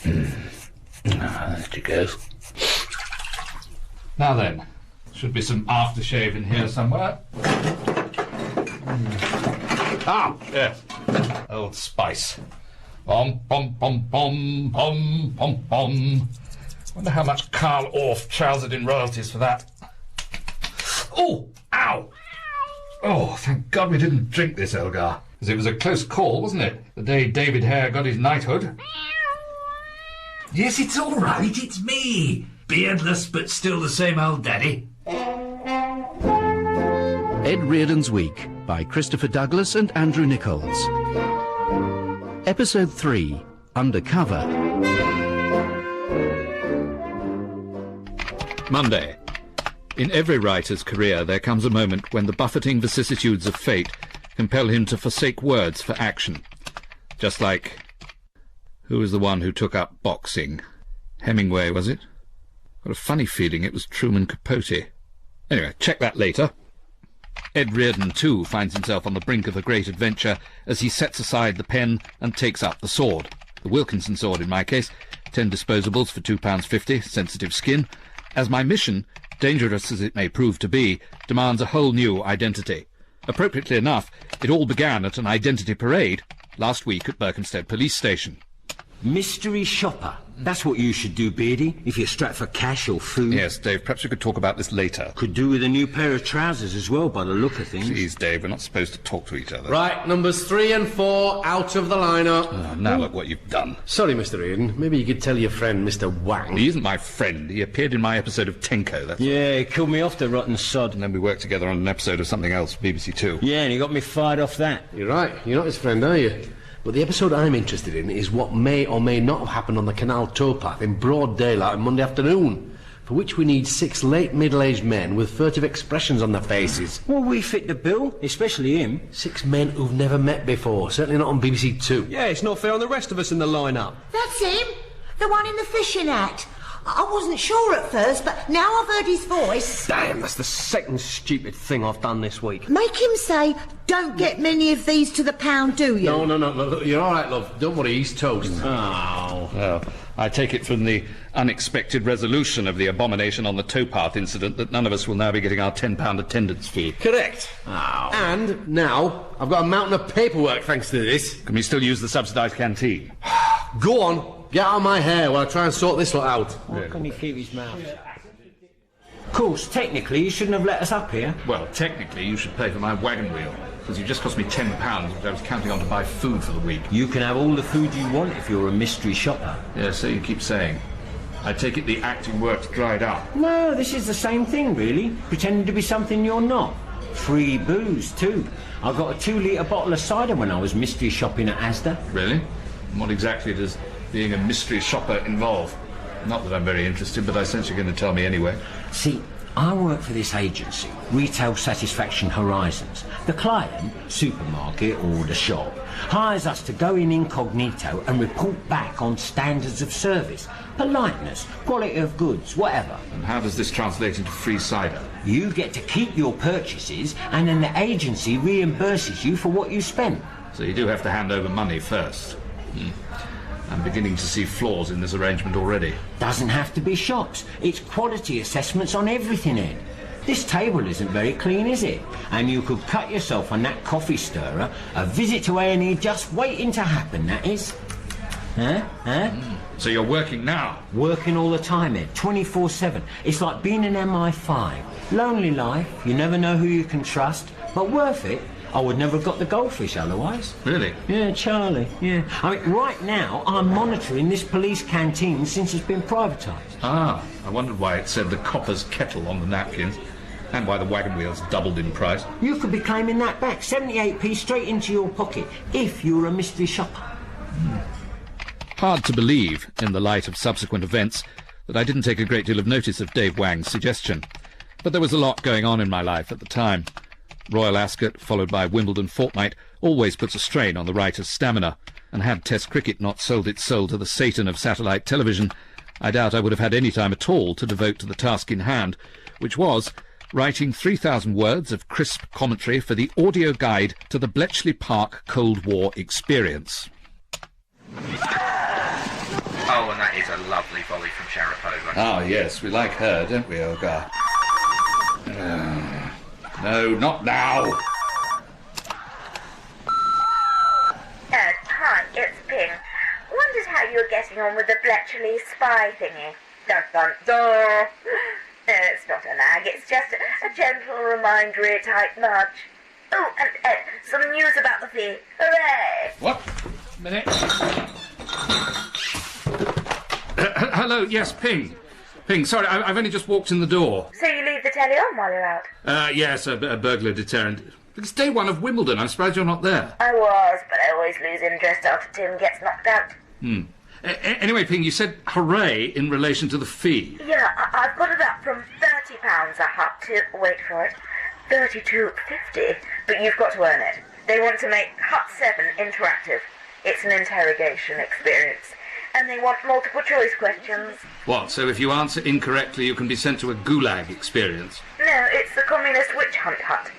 There she goes. Now then, should be some aftershave in here somewhere. Ah, yes. Old Spice. Bom, bom, bom, bom, bom, bom, bom. Wonder how much Carl Orff trousered in royalties for that. Oh, ow! Oh, thank God we didn't drink this, Elgar. Because it was a close call, wasn't it? The day David Hare got his knighthood. Yes, it's all right, it's me. Beardless, but still the same old daddy. Ed Reardon's Week by Christopher Douglas and Andrew Nichols. Episode 3, Undercover. Monday. In every writer's career there comes a moment when the buffeting vicissitudes of fate compel him to forsake words for action. Just like... who was the one who took up boxing? Hemingway, was it? Got a funny feeling it was Truman Capote. Anyway, check that later. Ed Reardon, too, finds himself on the brink of a great adventure as he sets aside the pen and takes up the sword. The Wilkinson sword, in my case. 10 disposables for £2.50, sensitive skin. As my mission, dangerous as it may prove to be, demands a whole new identity. Appropriately enough, it all began at an identity parade last week at Berkhamsted Police Station. Mystery shopper. That's what you should do, Beardy, if you're strapped for cash or food. Yes, Dave, perhaps we could talk about this later. Could do with a new pair of trousers as well, by the look of things. Please, Dave, we're not supposed to talk to each other. Right, numbers 3 and 4 out of the lineup. Oh, now look what you've done. Sorry, Mr. Reardon. Maybe you could tell your friend, Mr. Wang. He isn't my friend. He appeared in my episode of Tenko, that's Yeah, he killed me off, the rotten sod. And then we worked together on an episode of something else, BBC Two. Yeah, and he got me fired off that. You're right. You're not his friend, are you? But the episode I'm interested in is what may or may not have happened on the canal towpath in broad daylight on Monday afternoon, for which we need 6 late middle-aged men with furtive expressions on their faces. Well, we fit the bill, especially him. 6 men who've never met before, certainly not on BBC Two. Yeah, it's not fair on the rest of us in the lineup. That's him, the one in the fishing hat. I wasn't sure at first, but now I've heard his voice. Damn, that's the second stupid thing I've done this week. Make him say, don't get many of these to the pound, do you? No, look, you're all right, love. Don't worry, he's toast. Oh. Well, I take it from the unexpected resolution of the abomination on the towpath incident that none of us will now be getting our £10 attendance fee. Correct. Oh. And now I've got a mountain of paperwork thanks to this. Can we still use the subsidised canteen? Go on, get out of my hair while I try and sort this lot out. Why can't he keep his mouth? Of course, technically, you shouldn't have let us up here. Well, technically, you should pay for my wagon wheel, because you just cost me £10, which I was counting on to buy food for the week. You can have all the food you want if you're a mystery shopper. Yeah, so you keep saying. I take it the acting work's dried up. No, this is the same thing, really. Pretending to be something you're not. Free booze, too. I got a 2-litre bottle of cider when I was mystery shopping at Asda. Really? And what exactly does being a mystery shopper involve? Not that I'm very interested, but I sense you're going to tell me anyway. See, I work for this agency, Retail Satisfaction Horizons. The client, supermarket or the shop, hires us to go in incognito and report back on standards of service, politeness, quality of goods, whatever. And how does this translate into free cider? You get to keep your purchases and then the agency reimburses you for what you spent. So you do have to hand over money first. I'm beginning to see flaws in this arrangement already. Doesn't have to be shops. It's quality assessments on everything, Ed. This table isn't very clean, is it? And you could cut yourself on that coffee stirrer. A visit to A&E just waiting to happen, that is. Huh? So you're working now? Working all the time, Ed. 24/7. It's like being an MI5. Lonely life. You never know who you can trust. But worth it. I would never have got the goldfish otherwise. Really? Yeah, Charlie, yeah. I mean, right now, I'm monitoring this police canteen since it's been privatised. Ah, I wondered why it said the copper's kettle on the napkins, and why the wagon wheels doubled in price. You could be claiming that back, 78p straight into your pocket, if you were a mystery shopper. Hard to believe, in the light of subsequent events, that I didn't take a great deal of notice of Dave Wang's suggestion. But there was a lot going on in my life at the time. Royal Ascot, followed by Wimbledon fortnight, always puts a strain on the writer's stamina, and had Test cricket not sold its soul to the Satan of satellite television, I doubt I would have had any time at all to devote to the task in hand, which was writing 3,000 words of crisp commentary for the audio guide to the Bletchley Park Cold War experience. Oh, and That is a lovely volley from Sharapova. Ah, yes, we like her, don't we, Olga? No, not now. Hi, it's Ping. Wondered how you were getting on with the Bletchley spy thingy. Dun dun dun. It's not a nag, it's just a gentle remindery type nudge. Oh, and some news about the fee. Hooray! What? Minute. Hello, yes, Ping. Ping, sorry, I've only just walked in the door. So you leave the telly on while you're out? Yes, a burglar deterrent. It's day one of Wimbledon. I'm surprised you're not there. I was, but I always lose interest after Tim gets knocked out. Anyway, Ping, you said hooray in relation to the fee. Yeah, I've got it up from £30 a hut to, wait for it, $32.50. But you've got to earn it. They want to make Hut 7 interactive. It's an interrogation experience. And they want multiple choice questions. What, so if you answer incorrectly you can be sent to a gulag experience? No, it's the communist witch hunt hut.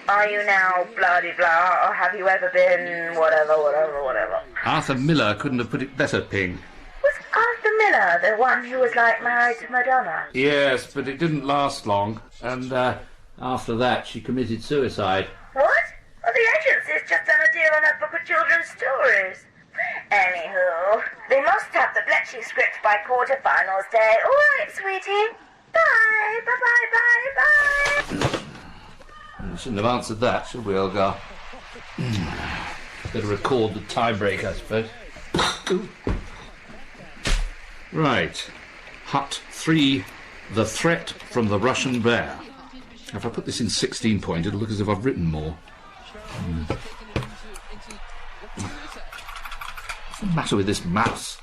Are you now blah-de-blah, or have you ever been whatever? Arthur Miller couldn't have put it better, Ping. Was Arthur Miller the one who was like married to Madonna? Yes, but it didn't last long. And after that she committed suicide. What? Well, the agency's just done a deal on that book of children's stories. Anywho, they must have the Bletchley script by quarter-finals day. All right, sweetie. Bye. Bye. We shouldn't have answered that, should we, Olga? Better record the tie-break, I suppose. Ooh. Right. Hut 3, The Threat from the Russian Bear. If I put this in 16-point, it'll look as if I've written more. What's the matter with this mouse?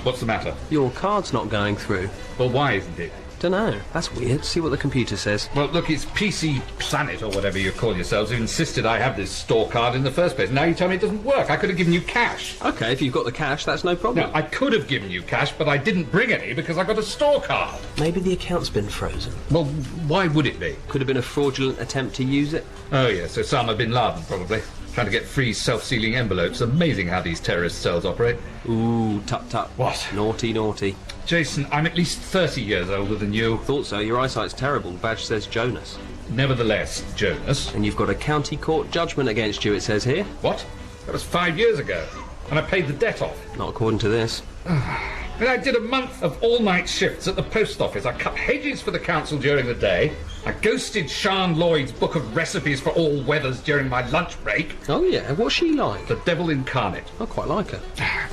What's the matter? Your card's not going through. Well, why isn't it? Dunno. That's weird. See what the computer says. Well, look, it's PC Planet, or whatever you call yourselves, who insisted I have this store card in the first place. Now you tell me it doesn't work. I could have given you cash. OK, if you've got the cash, that's no problem. No, I could have given you cash, but I didn't bring any because I got a store card. Maybe the account's been frozen. Well, why would it be? Could have been a fraudulent attempt to use it. Oh, yes, Osama bin Laden, probably. Trying to get free self-sealing envelopes. Amazing how these terrorist cells operate. Ooh, tut-tut. What? Naughty, naughty. Jason, I'm at least 30 years older than you. Thought so. Your eyesight's terrible. The badge says Jonas. Nevertheless, Jonas. And you've got a county court judgment against you, it says here. What? That was 5 years ago. And I paid the debt off. Not according to this. And I did a month of all-night shifts at the post office. I cut hedges for the council during the day. I ghosted Sian Lloyd's book of recipes for all weathers during my lunch break. Oh, yeah. What's she like? The devil incarnate. I quite like her.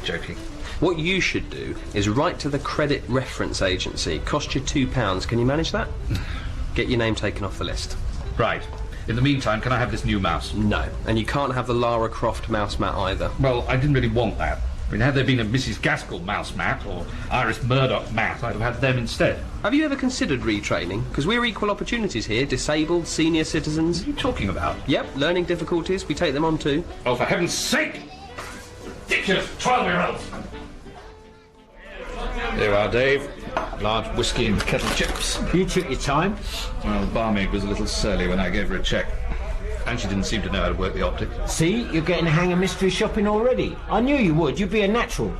Joking. What you should do is write to the Credit Reference Agency. Cost you £2. Can you manage that? Get your name taken off the list. Right. In the meantime, can I have this new mouse? No. And you can't have the Lara Croft mouse mat either. Well, I didn't really want that. I mean, had there been a Mrs. Gaskell mouse mat or Iris Murdoch mat, I'd have had them instead. Have you ever considered retraining? Because we're equal opportunities here. Disabled, senior citizens. What are you talking about? Yep, learning difficulties. We take them on too. Oh, for heaven's sake! Ridiculous 12-year-olds! There you are, Dave. Large whiskey and kettle chips. You took your time. Well, the barmaid was a little surly when I gave her a cheque. And she didn't seem to know how to work the optic. See, you're getting the hang of mystery shopping already. I knew you would. You'd be a natural.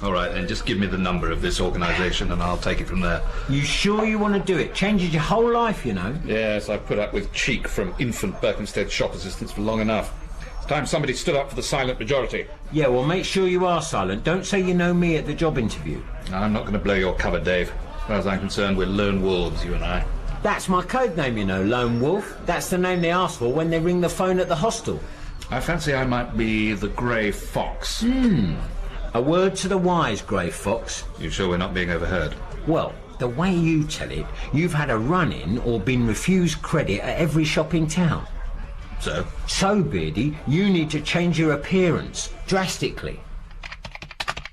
All right, then, just give me the number of this organisation and I'll take it from there. You sure you want to do it? Changes your whole life, you know. Yes, I've put up with cheek from infant Berkhamsted shop assistants for long enough. It's time somebody stood up for the silent majority. Yeah, well, make sure you are silent. Don't say you know me at the job interview. I'm not going to blow your cover, Dave. As far as I'm concerned, we're lone wolves, you and I. That's my code name, you know, Lone Wolf. That's the name they ask for when they ring the phone at the hostel. I fancy I might be the Grey Fox. A word to the wise, Grey Fox. You sure we're not being overheard? Well, the way you tell it, you've had a run-in or been refused credit at every shop in town. So? So, Beardy, you need to change your appearance drastically.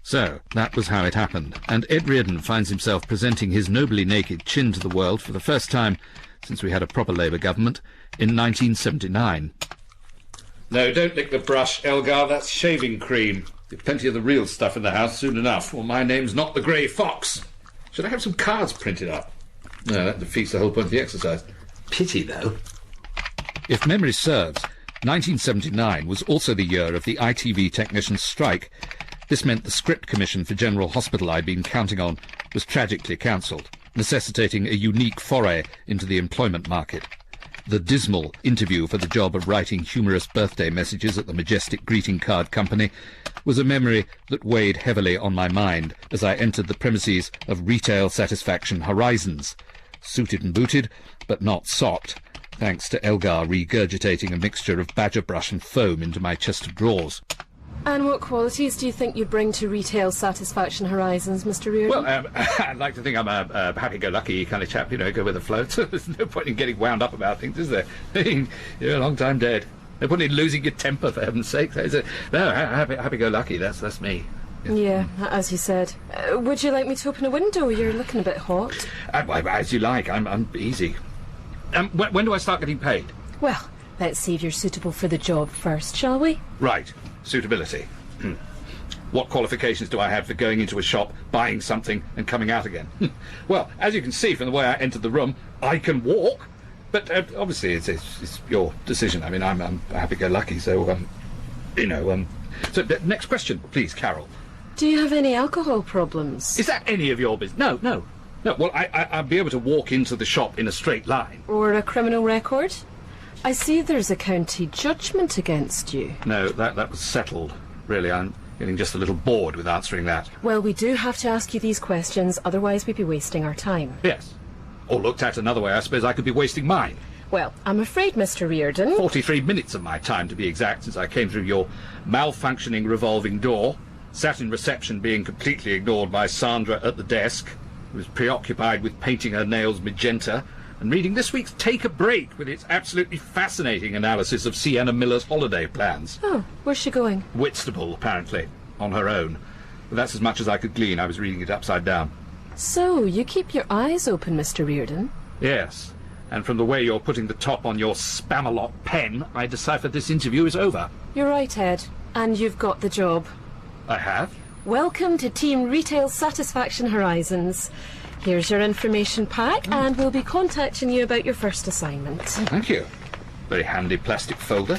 So, that was how it happened, and Ed Reardon finds himself presenting his nobly naked chin to the world for the first time since we had a proper Labour government in 1979. No, don't lick the brush, Elgar, that's shaving cream. There's plenty of the real stuff in the house soon enough, or my name's not the Grey Fox. Should I have some cards printed up? No, that defeats the whole point of the exercise. Pity, though. If memory serves, 1979 was also the year of the ITV technicians' strike. This meant the script commission for General Hospital I'd been counting on was tragically cancelled, necessitating a unique foray into the employment market. The dismal interview for the job of writing humorous birthday messages at the Majestic Greeting Card Company was a memory that weighed heavily on my mind as I entered the premises of Retail Satisfaction Horizons, suited and booted, but not socked, thanks to Elgar regurgitating a mixture of badger brush and foam into my chest of drawers. And what qualities do you think you'd bring to Retail Satisfaction Horizons, Mr. Reardon? Well, I'd like to think I'm a happy-go-lucky kind of chap, go with the flow. There's no point in getting wound up about things, is there? You're a long time dead. No point in losing your temper, for heaven's sake. No, happy-go-lucky, that's me. Yeah, as you said. Would you like me to open a window? You're looking a bit hot. As you like, I'm easy. When do I start getting paid? Well, let's see if you're suitable for the job first, shall we? Right. Suitability. What qualifications do I have for going into a shop, buying something, and coming out again? Well, as you can see from the way I entered the room, I can walk. But obviously, it's your decision. I mean, I'm happy-go-lucky, so So, next question, please, Carol. Do you have any alcohol problems? Is that any of your business? No. Well, I'd be able to walk into the shop in a straight line. Or a criminal record? I see there's a county judgment against you. No, that was settled. Really, I'm getting just a little bored with answering that. Well, we do have to ask you these questions, otherwise we'd be wasting our time. Yes. Or looked at another way, I suppose I could be wasting mine. Well, I'm afraid, Mr. Reardon... 43 minutes of my time, to be exact, since I came through your malfunctioning revolving door, sat in reception being completely ignored by Sandra at the desk, who was preoccupied with painting her nails magenta, and reading this week's Take a Break with its absolutely fascinating analysis of Sienna Miller's holiday plans. Oh, where's she going? Whitstable, apparently, on her own. But that's as much as I could glean. I was reading it upside down. So, you keep your eyes open, Mr. Reardon? Yes, and from the way you're putting the top on your Spamalot pen, I decipher this interview is over. You're right, Ed, and you've got the job. I have? Welcome to Team Retail Satisfaction Horizons. Here's your information pack, and we'll be contacting you about your first assignment. Thank you. Very handy plastic folder.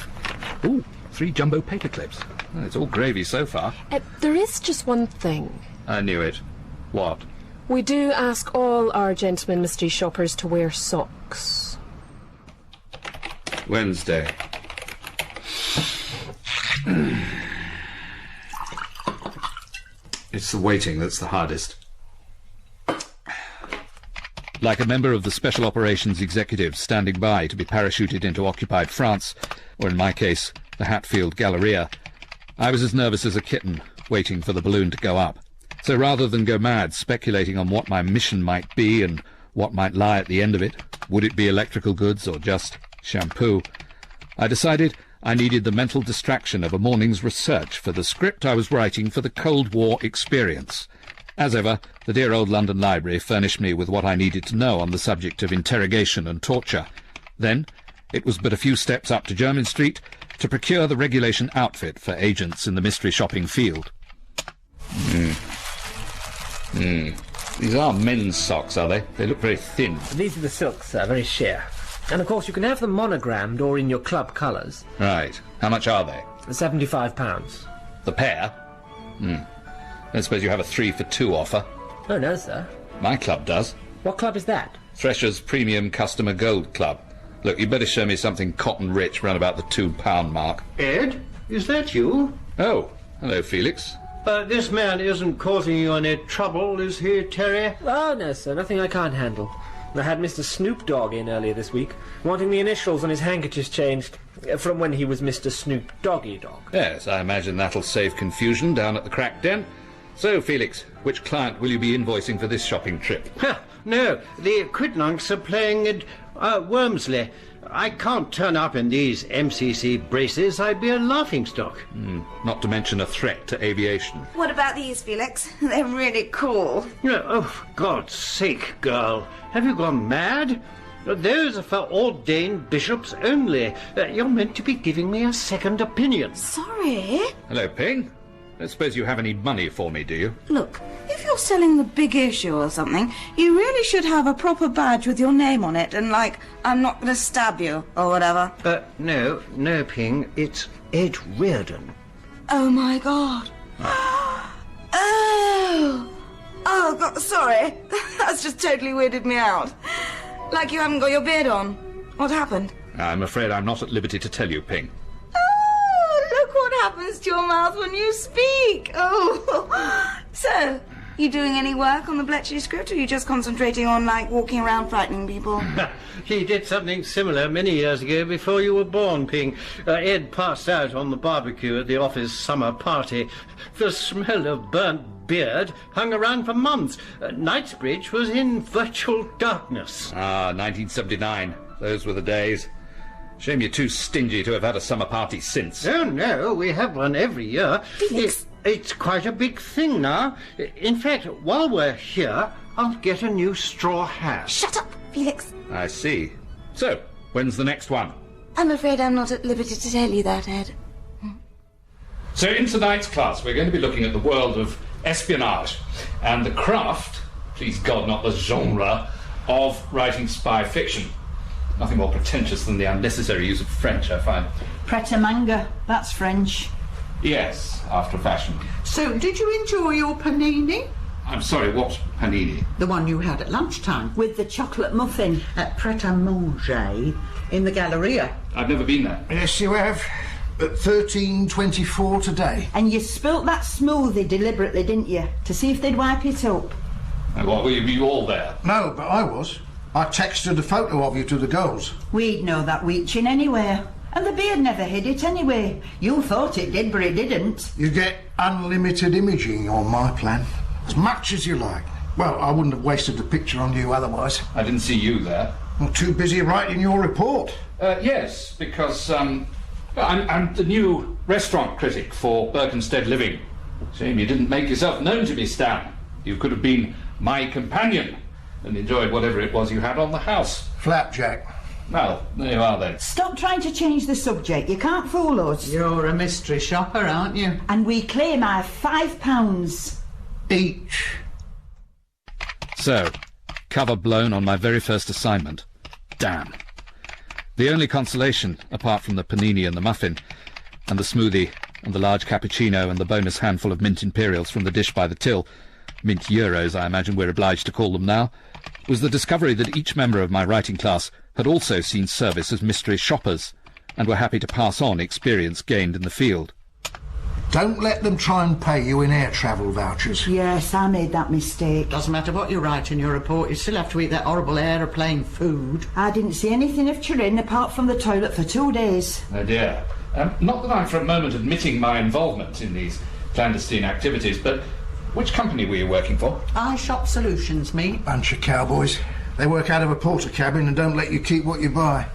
Ooh, 3 jumbo paper clips. Well, it's all gravy so far. There is just one thing. I knew it. What? We do ask all our gentlemen mystery shoppers to wear socks. Wednesday. It's the waiting that's the hardest. Like a member of the Special Operations Executive standing by to be parachuted into occupied France, or in my case, the Hatfield Galleria, I was as nervous as a kitten, waiting for the balloon to go up. So rather than go mad speculating on what my mission might be and what might lie at the end of it, would it be electrical goods or just shampoo, I decided I needed the mental distraction of a morning's research for the script I was writing for the Cold War experience. As ever, the dear old London Library furnished me with what I needed to know on the subject of interrogation and torture. Then, it was but a few steps up to Jermyn Street to procure the regulation outfit for agents in the mystery shopping field. These are men's socks, are they? They look very thin. These are the silks, sir, very sheer. And of course you can have them monogrammed or in your club colours. Right. How much are they? £75. The pair? I suppose you have a 3 for 2 offer. Oh, no, sir. My club does. What club is that? Thresher's Premium Customer Gold Club. Look, you better show me something cotton rich round about the £2 mark. Ed, is that you? Oh, hello, Felix. This man isn't causing you any trouble, is he, Terry? Oh, no, sir, nothing I can't handle. I had Mr. Snoop Dogg in earlier this week, wanting the initials on his handkerchiefs changed from when he was Mr. Snoop Doggy Dog. Yes, I imagine that'll save confusion down at the crack den. So, Felix, which client will you be invoicing for this shopping trip? No, the Quidnunks are playing at Wormsley. I can't turn up in these MCC braces. I'd be a laughingstock. Not to mention a threat to aviation. What about these, Felix? They're really cool. Oh, for God's sake, girl. Have you gone mad? Those are for ordained bishops only. You're meant to be giving me a second opinion. Sorry. Hello, Ping. Don't suppose you have any money for me, do you? Look, if you're you're selling the big issue or something, you really should have a proper badge with your name on it and, like, I'm not going to stab you or whatever. No, Ping, it's Ed Reardon. Oh, my God. Oh, God, sorry. That's just totally weirded me out. Like you haven't got your beard on. What happened? I'm afraid I'm not at liberty to tell you, Ping. Oh, look what happens to your mouth when you speak. Oh. So, you doing any work on the Bletchley script, or are you just concentrating on, like, walking around frightening people? He did something similar many years ago before you were born, Ping. Ed passed out on the barbecue at the office summer party. The smell of burnt beard hung around for months. Knightsbridge was in virtual darkness. 1979. Those were the days. Shame you're too stingy to have had a summer party since. Oh, no, we have one every year. It's quite a big thing now. In fact, while we're here, I'll get a new straw hat. Shut up, Felix. I see. So, when's the next one? I'm afraid I'm not at liberty to tell you that, Ed. So in tonight's class, we're going to be looking at the world of espionage and the craft, please God, not the genre, of writing spy fiction. Nothing more pretentious than the unnecessary use of French, I find. Pret-a-manger, that's French. Yes, after fashion. So, did you enjoy your panini? I'm sorry, what panini? The one you had at lunchtime. With the chocolate muffin. At Pret-a-manger in the Galleria. I've never been there. Yes, you have. At 13:24 today. And you spilt that smoothie deliberately, didn't you? To see if they'd wipe it up. And what, were you all there? No, but I was. I texted a photo of you to the girls. We'd know that reaching anywhere. And the beard never hid it anyway. You thought it did, but it didn't. You get unlimited imaging on my plan. As much as you like. Well, I wouldn't have wasted the picture on you otherwise. I didn't see you there. I'm too busy writing your report. Yes, because I'm the new restaurant critic for Berkhamsted Living. Shame you didn't make yourself known to me, Stan. You could have been my companion and enjoyed whatever it was you had on the house. Flapjack. Well, there you are then. Stop trying to change the subject. You can't fool us. You're a mystery shopper, aren't you? And we claim our £5 each. So, cover blown on my very first assignment. Damn. The only consolation, apart from the panini and the muffin, and the smoothie, and the large cappuccino, and the bonus handful of mint imperials from the dish by the till, mint euros I imagine we're obliged to call them now, was the discovery that each member of my writing class had also seen service as mystery shoppers, and were happy to pass on experience gained in the field. Don't let them try and pay you in air travel vouchers. Yes, I made that mistake. Doesn't matter what you write in your report, you still have to eat that horrible aeroplane food. I didn't see anything of Turin apart from the toilet for 2 days. Oh dear. Not that I'm for a moment admitting my involvement in these clandestine activities, but which company were you working for? I Shop Solutions, me. Bunch of cowboys. They work out of a porter cabin and don't let you keep what you buy.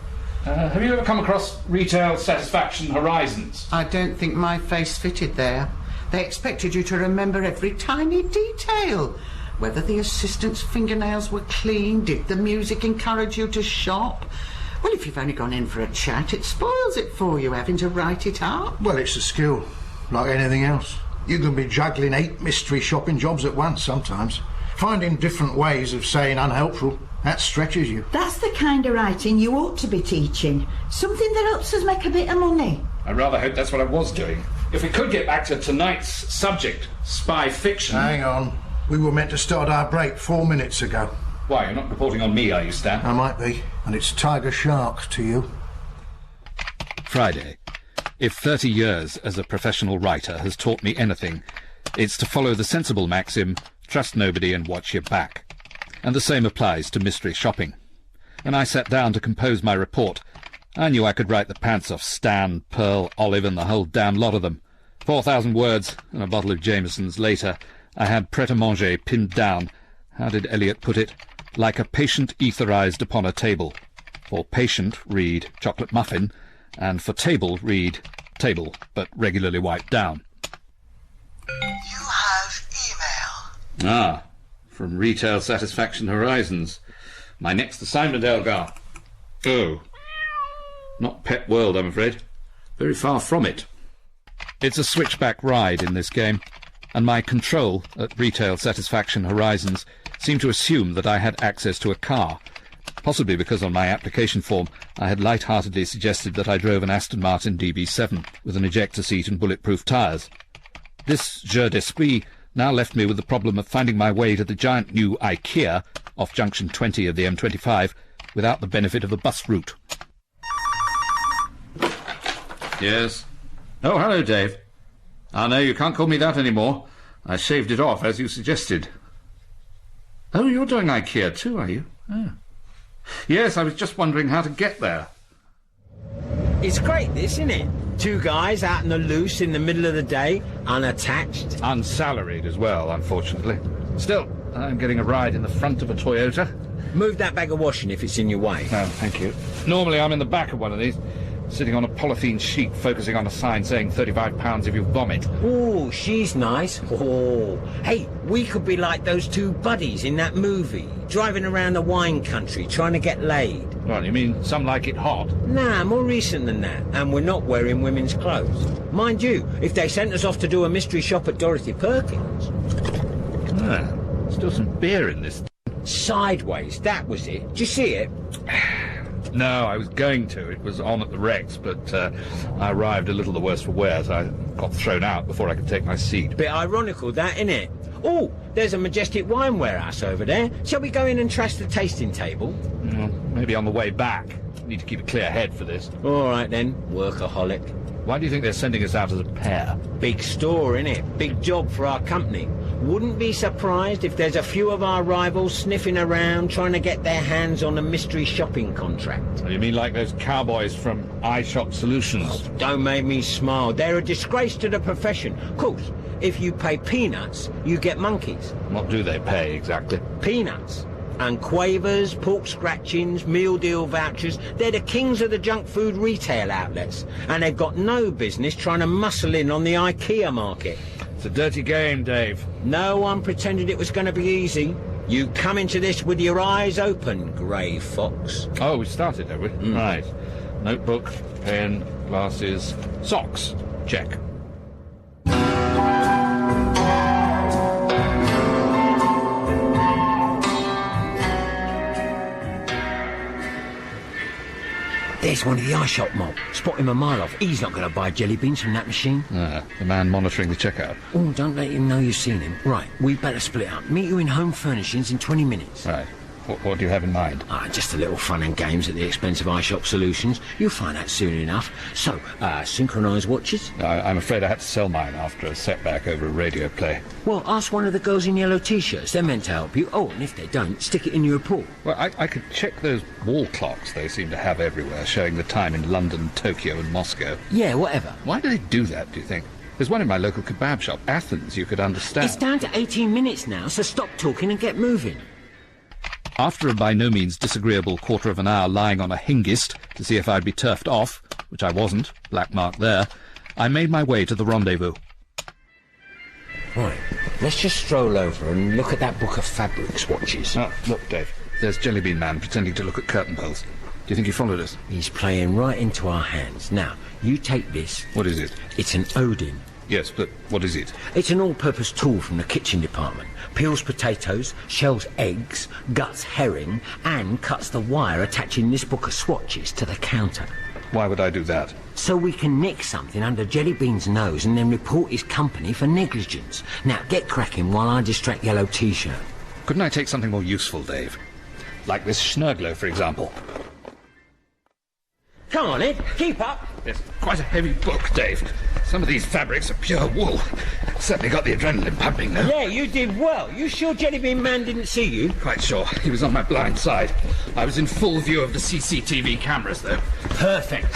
Have you ever come across Retail Satisfaction Horizons? I don't think my face fitted there. They expected you to remember every tiny detail. Whether the assistant's fingernails were clean, did the music encourage you to shop? Well, if you've only gone in for a chat, it spoils it for you, having to write it up. Well, it's a skill, like anything else. You can be juggling 8 mystery shopping jobs at once sometimes. Finding different ways of saying unhelpful, that stretches you. That's the kind of writing you ought to be teaching. Something that helps us make a bit of money. I rather hope that's what I was doing. If we could get back to tonight's subject, spy fiction... Hang on. We were meant to start our break 4 minutes ago. Why, you're not reporting on me, are you, Stan? I might be. And it's Tiger Shark to you. Friday. If 30 years as a professional writer has taught me anything, it's to follow the sensible maxim, trust nobody and watch your back. And the same applies to mystery shopping. When I sat down to compose my report, I knew I could write the pants off Stan, Pearl, Olive, and the whole damn lot of them. 4,000 words and a bottle of Jameson's later, I had Pret-a-manger pinned down, how did Eliot put it, like a patient etherized upon a table. For patient, read chocolate muffin, and for table, read table, but regularly wiped down. You have email. Ah, from Retail Satisfaction Horizons. My next assignment, Elgar. Oh. Not Pet World, I'm afraid. Very far from it. It's a switchback ride in this game. and my control at Retail Satisfaction Horizons seemed to assume that I had access to a car, possibly because on my application form I had light-heartedly suggested that I drove an Aston Martin DB7 with an ejector seat and bulletproof tyres. This jeu d'esprit now left me with the problem of finding my way to the giant new IKEA off junction 20 of the M25 without the benefit of a bus route. Yes? Oh, hello, Dave. Ah, no, you can't call me that anymore. I shaved it off, as you suggested. Oh, you're doing IKEA too, are you? Oh. Yes, I was just wondering how to get there. It's great, this, isn't it? Two guys out in the loose in the middle of the day, unattached. Unsalaried as well, unfortunately. Still, I'm getting a ride in the front of a Toyota. Move that bag of washing if it's in your way. Oh, thank you. Normally I'm in the back of one of these, sitting on a polythene sheet focusing on a sign saying £35 if you vomit. Oh, she's nice. Oh, hey, we could be like those two buddies in that movie, driving around the wine country trying to get laid. Well, you mean Some Like It Hot? Nah, more recent than that, and we're not wearing women's clothes. Mind you, if they sent us off to do a mystery shop at Dorothy Perkins. Ah, still some beer in this. Sideways, that was it. Did you see it? No, I was going to. It was on at the Rex, but I arrived a little the worse for wear, so I got thrown out before I could take my seat. Bit ironical, that, innit? Oh, there's a majestic wine warehouse over there. Shall we go in and trash the tasting table? Well, maybe on the way back. Need to keep a clear head for this. All right, then. Workaholic. Why do you think they're sending us out as a pair? Big store, innit? Big job for our company. Wouldn't be surprised if there's a few of our rivals sniffing around trying to get their hands on a mystery shopping contract. You mean like those cowboys from iShop Solutions? Oh, don't make me smile. They're a disgrace to the profession. Of course, if you pay peanuts, you get monkeys. What do they pay, exactly? Peanuts. And quavers, pork scratchings, meal deal vouchers, they're the kings of the junk food retail outlets. And they've got no business trying to muscle in on the IKEA market. It's a dirty game, Dave. No one pretended it was going to be easy. You come into this with your eyes open, grey fox. Oh, we started, have we? Right. Notebook, pen, glasses, socks. Check. There's one of the iShop mob. Spot him a mile off. He's not going to buy jelly beans from that machine. The man monitoring the checkout. Oh, don't let him know you've seen him. Right, we better split up. Meet you in Home Furnishings in 20 minutes. Right. What do you have in mind? Just a little fun and games at the expense of iShop Solutions. You'll find out soon enough. So, synchronised watches? I'm afraid I had to sell mine after a setback over a radio play. Well, ask one of the girls in yellow T-shirts. They're meant to help you. Oh, and if they don't, stick it in your report. Well, I could check those wall clocks they seem to have everywhere, showing the time in London, Tokyo and Moscow. Yeah, whatever. Why do they do that, do you think? There's one in my local kebab shop, Athens, you could understand. It's down to 18 minutes now, so stop talking and get moving. After a by no means disagreeable quarter of an hour lying on a hingist to see if I'd be turfed off, which I wasn't, black mark there, I made my way to the rendezvous. Right, let's just stroll over and look at that book of fabric swatches. Oh, look, Dave, there's Jellybean Man pretending to look at curtain poles. Do you think he followed us? He's playing right into our hands. Now, you take this. What is it? It's an Odin. Yes, but what is it? It's an all-purpose tool from the kitchen department. Peels potatoes, shells eggs, guts herring, and cuts the wire attaching this book of swatches to the counter. Why would I do that? So we can nick something under Jellybean's nose and then report his company for negligence. Now, get cracking while I distract Yellow T-shirt. Couldn't I take something more useful, Dave? Like this Schnurgler, for example. Come on, Ed, keep up. It's quite a heavy book, Dave. Some of these fabrics are pure wool. Certainly got the adrenaline pumping, though. Yeah, you did well. You sure Jellybean Man didn't see you? Quite sure. He was on my blind side. I was in full view of the CCTV cameras, though. Perfect.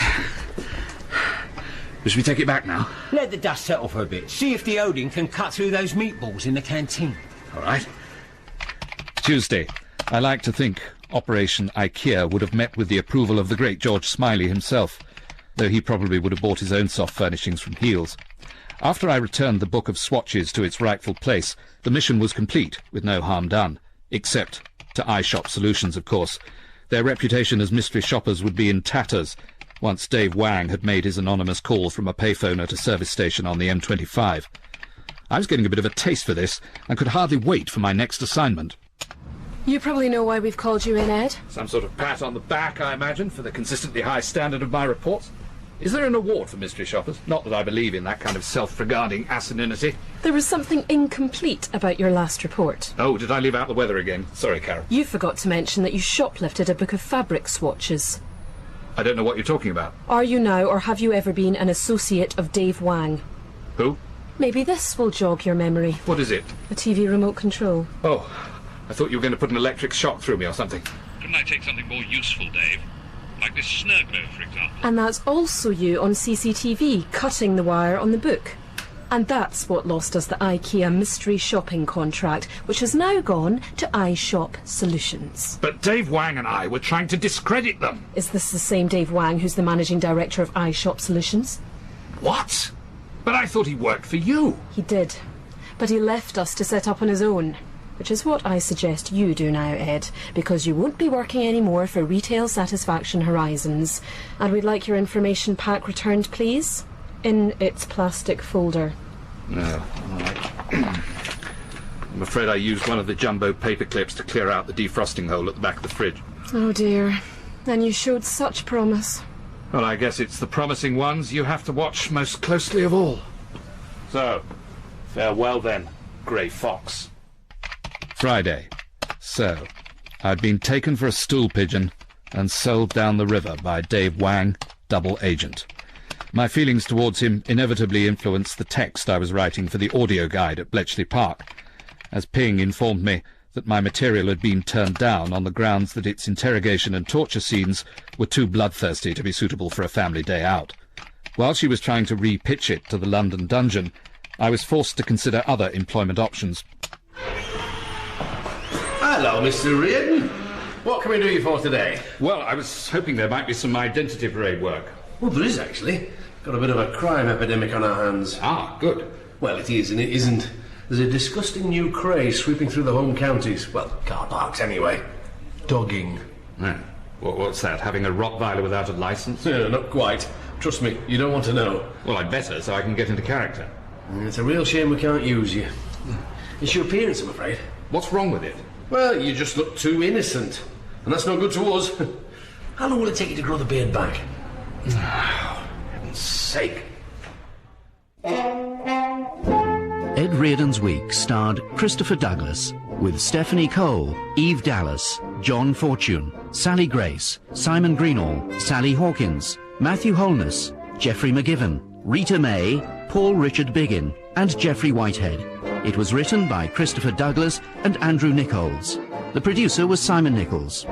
Should we take it back now? Let the dust settle for a bit. See if the Odin can cut through those meatballs in the canteen. All right. Tuesday. I like to think Operation IKEA would have met with the approval of the great George Smiley himself, though he probably would have bought his own soft furnishings from Heels. After I returned the book of swatches to its rightful place, the mission was complete, with no harm done. Except to iShop Solutions, of course. Their reputation as mystery shoppers would be in tatters, once Dave Wang had made his anonymous call from a payphone at a service station on the M25. I was getting a bit of a taste for this and could hardly wait for my next assignment. You probably know why we've called you in, Ed. Some sort of pat on the back, I imagine, for the consistently high standard of my reports. Is there an award for mystery shoppers? Not that I believe in that kind of self-regarding asininity. There was something incomplete about your last report. Oh, did I leave out the weather again? Sorry, Carol. You forgot to mention that you shoplifted a book of fabric swatches. I don't know what you're talking about. Are you now, or have you ever been, an associate of Dave Wang? Who? Maybe this will jog your memory. What is it? A TV remote control. Oh, I thought you were going to put an electric shock through me or something. Couldn't I take something more useful, Dave? Like this snurglo, for example. And that's also you on CCTV, cutting the wire on the book. And that's what lost us the IKEA mystery shopping contract, which has now gone to iShop Solutions. But Dave Wang and I were trying to discredit them. Is this the same Dave Wang who's the managing director of iShop Solutions? What? But I thought he worked for you. He did. But he left us to set up on his own. Which is what I suggest you do now, Ed, because you won't be working anymore for Retail Satisfaction Horizons. And we'd like your information pack returned, please, in its plastic folder. No, all right. I'm afraid I used one of the jumbo paper clips to clear out the defrosting hole at the back of the fridge. Oh dear. And you showed such promise. Well, I guess it's the promising ones you have to watch most closely of all. So, farewell then, Grey Fox. Friday. So, I'd been taken for a stool pigeon and sold down the river by Dave Wang, double agent. My feelings towards him inevitably influenced the text I was writing for the audio guide at Bletchley Park, as Ping informed me that my material had been turned down on the grounds that its interrogation and torture scenes were too bloodthirsty to be suitable for a family day out. While she was trying to re-pitch it to the London dungeon, I was forced to consider other employment options. Hello, Mr. Reardon. What can we do you for today? Well, I was hoping there might be some identity parade work. Well, there is actually. Got a bit of a crime epidemic on our hands. Ah, good. Well, it is and it isn't. There's a disgusting new craze sweeping through the home counties. Well, car parks anyway. Dogging. Yeah. What's that, having a Rottweiler without a licence? No, not quite. Trust me, you don't want to know. Well, I'd better, so I can get into character. It's a real shame we can't use you. It's your appearance, I'm afraid. What's wrong with it? Well, you just look too innocent. And that's no good to us. How long will it take you to grow the beard back? Heaven's sake. Ed Reardon's Week starred Christopher Douglas, with Stephanie Cole, Eve Dallas, John Fortune, Sally Grace, Simon Greenall, Sally Hawkins, Matthew Holness, Geoffrey McGiven, Rita May, Paul Richard Biggin, and Geoffrey Whitehead. It was written by Christopher Douglas and Andrew Nichols. The producer was Simon Nichols.